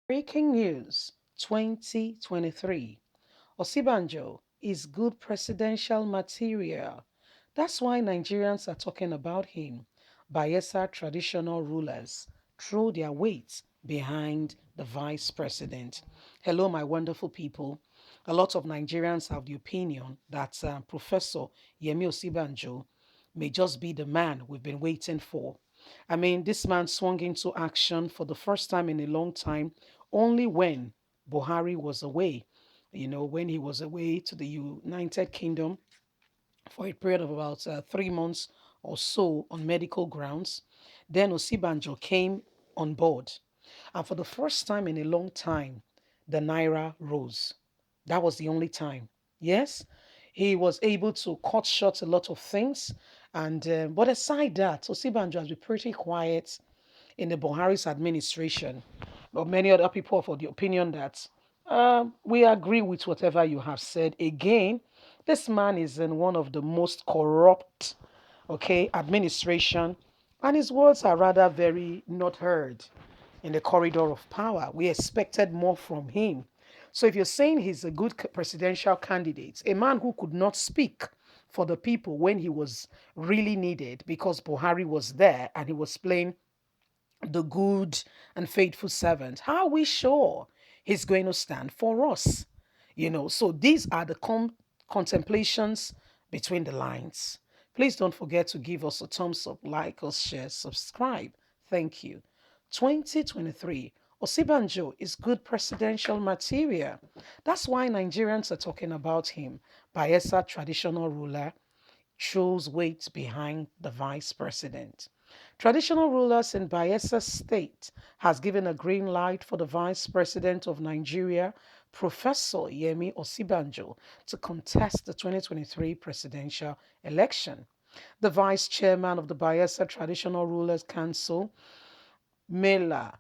Breaking news 2023. Osibanjo is good presidential material. That's why Nigerians are talking about him. Bayelsa traditional rulers throw their weight behind the vice president. Hello, my wonderful people. A lot of Nigerians have the opinion that Professor Yemi Osibanjo may just be the man we've been waiting for. I mean, this man swung into action for the first time in a long time, only when Buhari was away. When he was away to the United Kingdom for a period of about 3 months or so on medical grounds. Then Osibanjo came on board. And for the first time in a long time, the Naira rose. That was the only time. Yes, he was able to cut short a lot of things. But aside that, Osibanjo has been pretty quiet in the Buhari's administration. But many other people are for the opinion that we agree with whatever you have said. Again, this man is in one of the most corrupt, okay, administration, and his words are rather very not heard in the corridor of power. We expected more from him. So if you're saying he's a good presidential candidate, a man who could not speak for the people when he was really needed because Buhari was there and he was playing the good and faithful servant, how are we sure he's going to stand for us? So these are the contemplations between the lines. Please don't forget to give us a thumbs up, like us, share, subscribe. Thank you. 2023, Osibanjo is good presidential material. That's why Nigerians are talking about him. Bayelsa traditional ruler shows weight behind the vice president. Traditional rulers in Bayelsa State has given a green light for the Vice President of Nigeria, Professor Yemi Osibanjo, to contest the 2023 presidential election. The Vice Chairman of the Bayelsa Traditional Rulers Council, Mela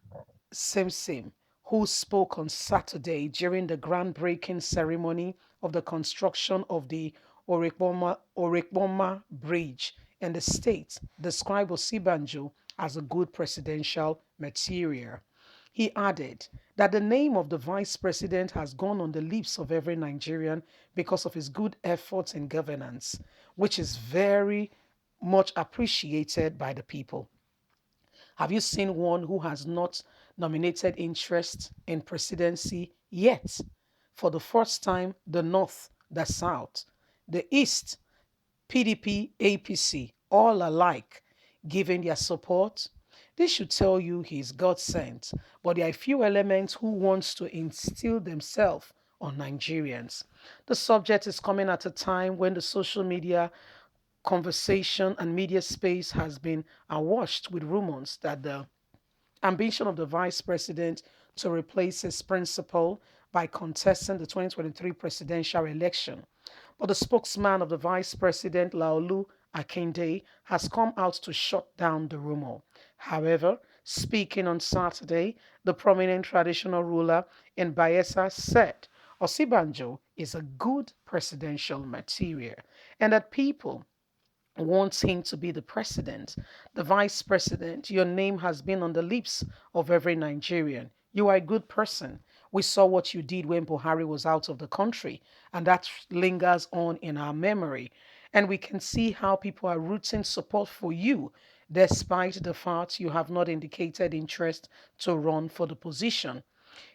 Simsim, who spoke on Saturday during the groundbreaking ceremony of the construction of the Orekboma Bridge in the state, described Osibanjo as a good presidential material. He added that the name of the vice president has gone on the lips of every Nigerian because of his good efforts in governance, which is very much appreciated by the people. Have you seen one who has not nominated interest in presidency yet? For the first time, the North, the South, the East, PDP, APC, all alike, giving their support. This should tell you he's God sent, but there are a few elements who wants to instill themselves on Nigerians. The subject is coming at a time when the social media conversation and media space has been awash with rumors that the ambition of the vice president to replace his principal by contesting the 2023 presidential election. But the spokesman of the vice president, Laolu Akinde, has come out to shut down the rumor. However, speaking on Saturday, the prominent traditional ruler in Bayelsa said Osibanjo is a good presidential material and that people wants him to be the president, the vice president. Your name has been on the lips of every Nigerian. You are a good person. We saw what you did when Buhari was out of the country, and that lingers on in our memory. And we can see how people are rooting support for you, despite the fact you have not indicated interest to run for the position.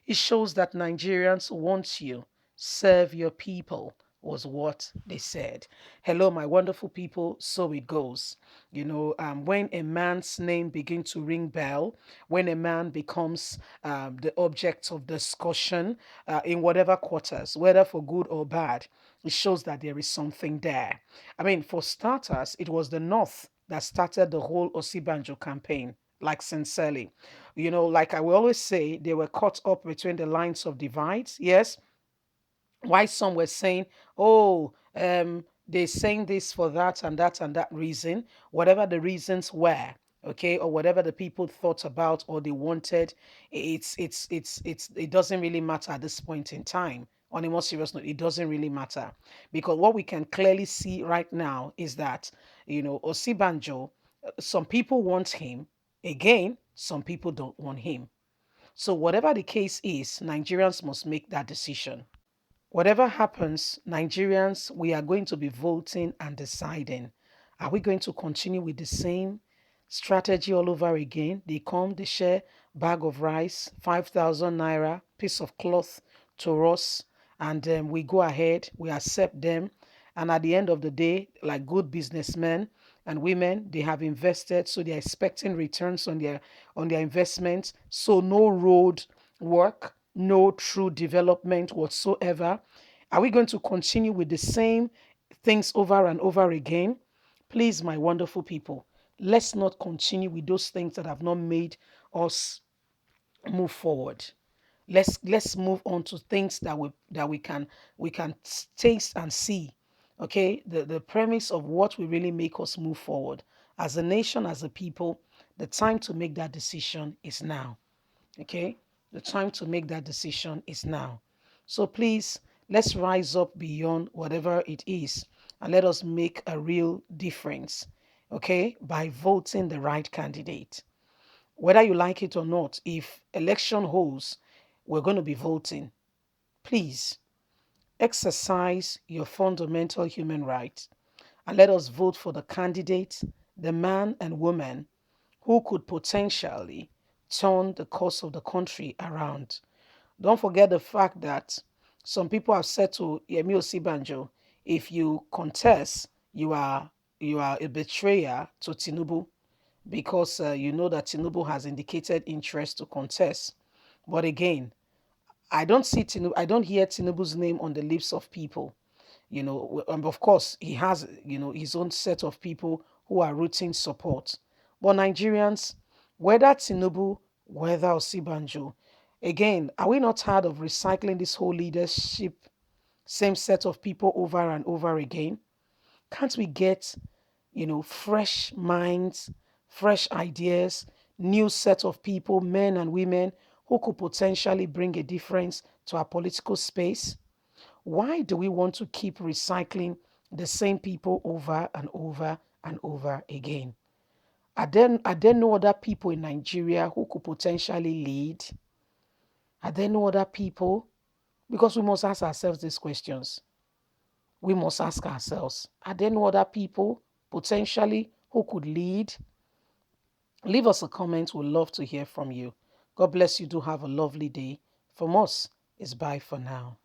It shows that Nigerians want you. Serve your people, was what they said. Hello, my wonderful people. So it goes. When a man's name begins to ring bell, when a man becomes the object of discussion in whatever quarters, whether for good or bad, it shows that there is something there. I mean, for starters, it was the North that started the whole Osibanjo campaign, like sincerely. Like I will always say, they were caught up between the lines of divides. Yes, why some were saying, oh, they're saying this for that and that reason, whatever the reasons were, okay, or whatever the people thought about or they wanted, it doesn't really matter at this point in time. On a more serious note, it doesn't really matter because what we can clearly see right now is that Osibanjo, some people want him. Again, some people don't want him. So, whatever the case is, Nigerians must make that decision. Whatever happens, Nigerians, we are going to be voting and deciding. Are we going to continue with the same strategy all over again? They come, they share bag of rice, 5,000 naira, piece of cloth to us, and we go ahead, we accept them. And at the end of the day, like good businessmen and women, they have invested, so they're expecting returns on their investments. So no road work, no true development whatsoever. Are we going to continue with the same things over and over again? Please, my wonderful people, let's not continue with those things that have not made us move forward. Let's move on to things that we can taste and see. Okay, the premise of what will really make us move forward as a nation, as a people. The time to make that decision is now. Okay, the time to make that decision is now. So please, let's rise up beyond whatever it is and let us make a real difference. Okay, by voting the right candidate. Whether you like it or not, if election holds, we're going to be voting. Please exercise your fundamental human right and let us vote for the candidate, the man and woman who could potentially turn the course of the country around. Don't forget the fact that some people have said to Yemi Osibanjo, if you contest, you are a betrayer to Tinubu because you know that Tinubu has indicated interest to contest. But again, I don't see Tinubu, I don't hear Tinubu's name on the lips of people. Of course, he has, his own set of people who are rooting support. But Nigerians, whether Tinubu, whether Osibanjo, again, are we not tired of recycling this whole leadership, same set of people over and over again? Can't we get, fresh minds, fresh ideas, new set of people, men and women who could potentially bring a difference to our political space? Why do we want to keep recycling the same people over and over and over again? Are there no other people in Nigeria who could potentially lead? Are there no other people? Because we must ask ourselves these questions. We must ask ourselves, are there no other people potentially who could lead? Leave us a comment. We'd love to hear from you. God bless you. Do have a lovely day. From us, it's bye for now.